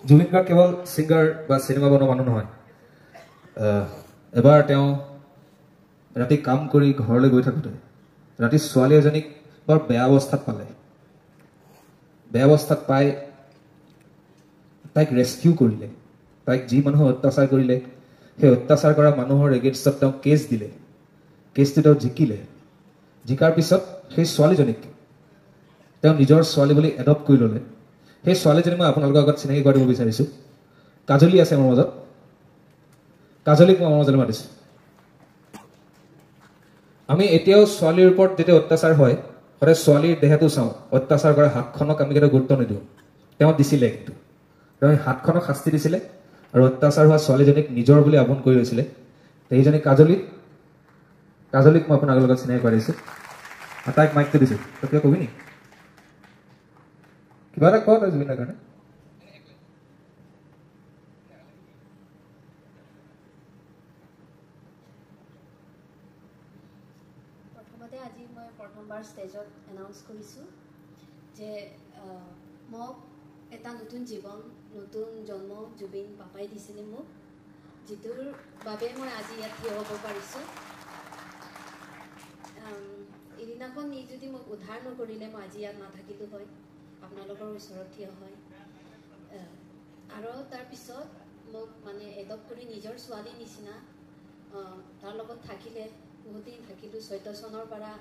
জুবিন গাৰ্গ কেৱল ছিংগাৰ বা চিনেমা বনোৱা মানুহ নহয়। এবাৰ তেওঁ ৰাতি কাম কৰি ঘৰলৈ গৈ থাকোঁতে ৰাতি ছোৱালী এজনীক বৰ বেয়া অৱস্থাত পালে। বেয়া অৱস্থাত পাই তাইক ৰেস্কিউ কৰিলে। তাইক যি মানুহে অত্যাচাৰ কৰিলে সেই অত্যাচাৰ কৰা মানুহৰ এগেইনষ্টত তেওঁ কেছ দিলে। কেছটো তেওঁ জিকিলে। জিকাৰ পিছত সেই ছোৱালীজনীক তেওঁ নিজৰ ছোৱালী বুলি এডপ্ট কৰি ল'লে। সেই ছোৱালীজনী মই আপোনালোকৰ আগত চিনাকি কৰি দিব বিচাৰিছোঁ। কাজলী আছে মোৰ মাজত। কাজলীক মই আমাৰ মাজলৈ মাতিছোঁ। আমি এতিয়াও ছোৱালীৰ ওপৰত যেতিয়া অত্যাচাৰ হয় সদায় ছোৱালীৰ দেহটো চাওঁ, অত্যাচাৰ কৰা হাতখনক আমি কেতিয়াও গুৰুত্ব নিদিওঁ। তেওঁ দিছিলে, কিন্তু তেওঁ হাতখনক শাস্তি দিছিলে আৰু অত্যাচাৰ হোৱা ছোৱালীজনীক নিজৰ বুলি আপোন কৰি লৈছিলে। সেইজনী কাজলীক মই আপোনালোকৰ লগত চিনাকি কৰিছোঁ। তাইক মাইকটো দিছোঁ। তই কিবা কবি নেকি? কিবা এটা কওঁ তই জুবিনৰ কাৰণে। প্ৰথমতে আজি মই প্ৰথমবাৰ ষ্টেজত এনাউন্স কৰিছোঁ যে মোক এটা নতুন জীৱন, নতুন জন্ম জুবিন পাপাই দিছিলে মোক, যিটোৰ বাবে মই আজি ইয়াত থিয় হ'ব পাৰিছোঁ। এইদিনাখন ই যদি মোক উদ্ধাৰ নকৰিলে মই আজি ইয়াত নাথাকিলোঁ হয়, আপোনালোকৰ ওচৰত থিয় হয়। আৰু তাৰপিছত মোক মানে এডপ্ট কৰি নিজৰ ছোৱালীৰ নিচিনা তাৰ লগত থাকিলে, বহুত দিন থাকিলোঁ। 14 চনৰ পৰা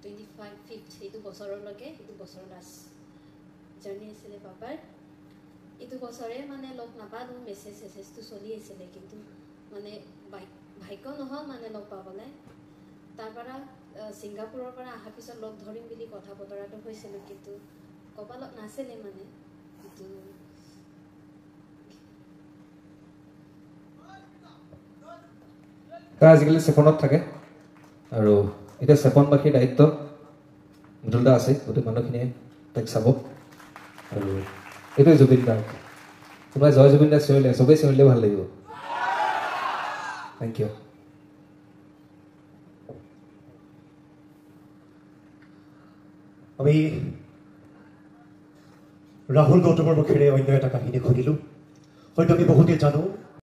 25 সেইটো বছৰলৈকে, সেইটো বছৰ লাষ্ট জাৰ্ণি আছিলে পাপাৰ। এইটো বছৰে মানে লগ নাপালোঁ, মেছেজটো চলি আছিলে, কিন্তু মানে ভাগ্য নহ'ল মানে লগ পাবলৈ। তাৰপৰা ছিংগাপুৰৰ পৰা অহাৰ পিছত লগ ধৰিম বুলি কথা বতৰাটো হৈছিলোঁ, কিন্তু কপালত নাছিলে মানে। কিন্তু তাই আজিকালি চেপনত থাকে আৰু এতিয়া চেপনবাসীৰ দায়িত্ব মৃদুলদা আছে। গোটেই মানুহখিনিয়ে তাইক চাব। আৰু এইটোৱে জুবিন গাৰ্গ। কোনোবাই জয় জুবিন দা চিঞৰিলে, চবেই চিঞৰিলে ভাল লাগিব। Thank you. আমি ৰাহুল গৌতমৰ মুখেৰে অন্য এটা কাহিনী শুনিলোঁ। হয়তো আমি বহুতে জানো